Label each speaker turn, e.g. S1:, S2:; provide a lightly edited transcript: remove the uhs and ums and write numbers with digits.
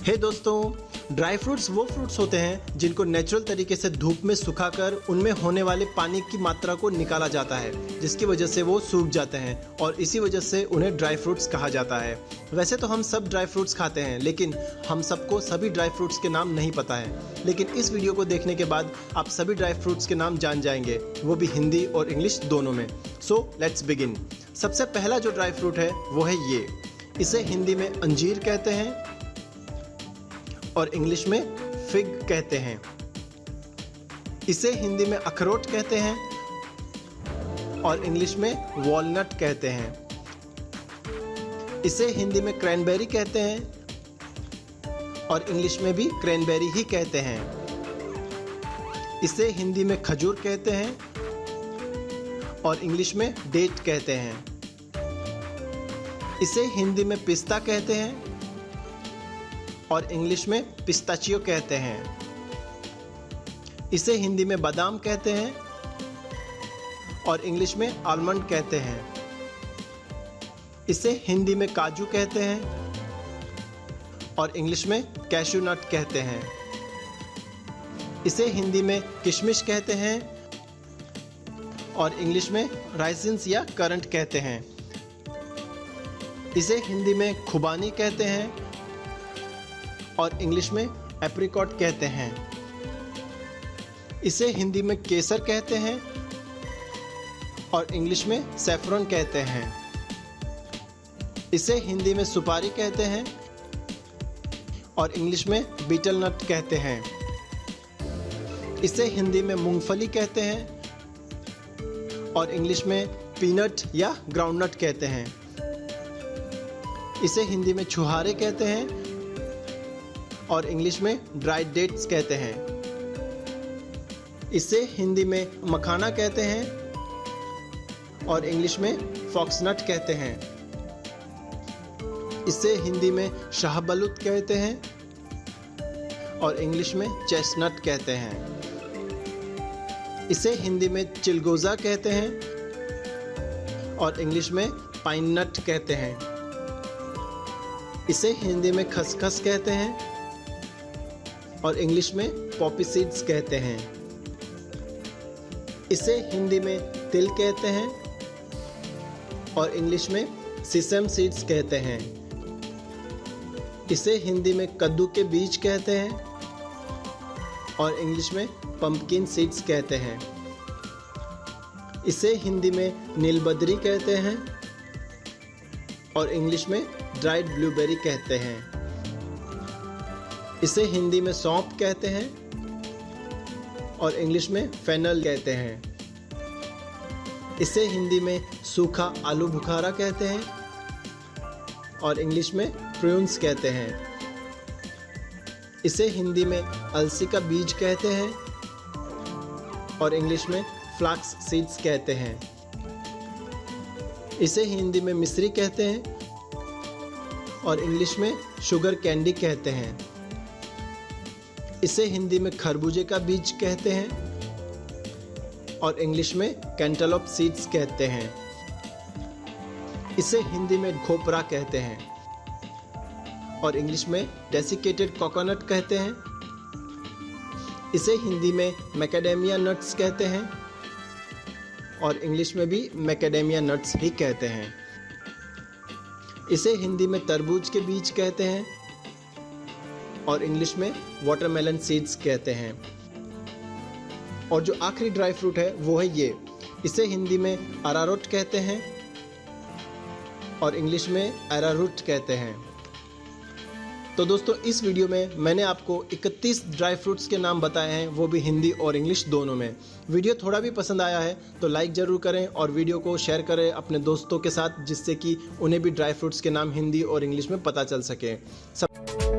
S1: हे दोस्तों, dry fruits वो fruits होते हैं जिनको नेचुरल तरीके से धूप में सुखाकर उनमें होने वाले पानी की मात्रा को निकाला जाता है, जिसकी वजह से वो सूख जाते हैं और इसी वजह से उन्हें ड्राई फ्रूट्स कहा जाता है। वैसे तो हम सब ड्राई फ्रूट्स खाते हैं, लेकिन हम सबको सभी ड्राई फ्रूट्स के नाम नहीं पता है। लेकिन इस वीडियो को देखने के बाद आप सभी ड्राई फ्रूट्स के नाम जान जाएंगे, वो भी हिंदी और इंग्लिश दोनों में। So let's begin. सबसे पहला जो ड्राई फ्रूट है वो है ये। इसे हिंदी में अंजीर कहते हैं और इंग्लिश में फिग कहते हैं। इसे हिंदी में अखरोट कहते हैं और इंग्लिश में वॉलनट कहते हैं। इसे हिंदी में क्रैनबेरी कहते हैं और इंग्लिश में भी क्रैनबेरी ही कहते हैं। इसे हिंदी में खजूर कहते हैं और इंग्लिश में डेट कहते हैं। इसे हिंदी में पिस्ता कहते हैं और इंग्लिश में पिस्ताचियो कहते हैं। इसे हिंदी में बादाम कहते हैं और इंग्लिश में आलमंड कहते हैं। इसे हिंदी में काजू कहते हैं और इंग्लिश में कैशू नट कहते हैं। इसे हिंदी में किशमिश कहते हैं और इंग्लिश में राइसिन्स या करंट कहते हैं। इसे हिंदी में खुबानी कहते हैं और इंग्लिश में एप्रिकॉट कहते हैं। इसे हिंदी में केसर कहते हैं और इंग्लिश में सैफरन कहते हैं। इसे हिंदी में सुपारी कहते हैं और इंग्लिश में बीटल नट कहते हैं। इसे हिंदी में मूंगफली कहते हैं और इंग्लिश में पीनट या ग्राउंडनट कहते हैं। इसे हिंदी में छुहारे कहते हैं और इंग्लिश में ड्राइड डेट्स कहते हैं। इसे हिंदी में मखाना कहते हैं और इंग्लिश में फॉक्सनट कहते हैं। इसे हिंदी में शाहबलूत कहते हैं और इंग्लिश में चेस्टनट कहते हैं। इसे हिंदी में चिलगोजा कहते हैं और इंग्लिश में पाइन नट कहते हैं। इसे हिंदी में खसखस कहते हैं और इंग्लिश में पॉपी सीड्स कहते हैं। इसे हिंदी में तिल कहते हैं और इंग्लिश में सिसम सीड्स कहते हैं। इसे हिंदी में कद्दू के बीज कहते हैं और इंग्लिश में पंपकिन सीड्स कहते हैं। इसे हिंदी में नीलबद्री कहते हैं और इंग्लिश में ड्राइड ब्लूबेरी कहते हैं। इसे हिंदी में सौंफ कहते हैं और इंग्लिश में फेनल कहते हैं। इसे हिंदी में सूखा आलू बुखारा कहते हैं और इंग्लिश में प्रून्स कहते हैं। इसे हिंदी में अलसी का बीज कहते हैं और इंग्लिश में फ्लाक्स सीड्स कहते हैं। इसे हिंदी में मिश्री कहते हैं और इंग्लिश में शुगर कैंडी कहते हैं। इसे हिंदी में खरबूजे का बीज कहते हैं और इंग्लिश में कैंटलोप सीड्स कहते हैं। इसे हिंदी में खोपरा कहते हैं और इंग्लिश में डेसिकेटेड कोकोनट कहते हैं। इसे हिंदी में मैकेडेमिया नट्स कहते हैं और इंग्लिश में भी मैकेडेमिया नट्स ही कहते हैं। इसे हिंदी में तरबूज के बीज कहते हैं और इंग्लिश में वाटरमेलन सीड्स कहते हैं। और जो आखिरी ड्राई फ्रूट है वो है ये। इसे हिंदी में अरारोट कहते हैं और इंग्लिश में अरारूट कहते हैं। तो दोस्तों, इस वीडियो में मैंने आपको 31 ड्राई फ्रूट्स के नाम बताए हैं, वो भी हिंदी और इंग्लिश दोनों में। वीडियो थोड़ा भी पसंद आया है तो लाइक ज़रूर करें और वीडियो को शेयर करें अपने दोस्तों के साथ, जिससे कि उन्हें भी ड्राई फ्रूट्स के नाम हिंदी और इंग्लिश में पता चल सके। सब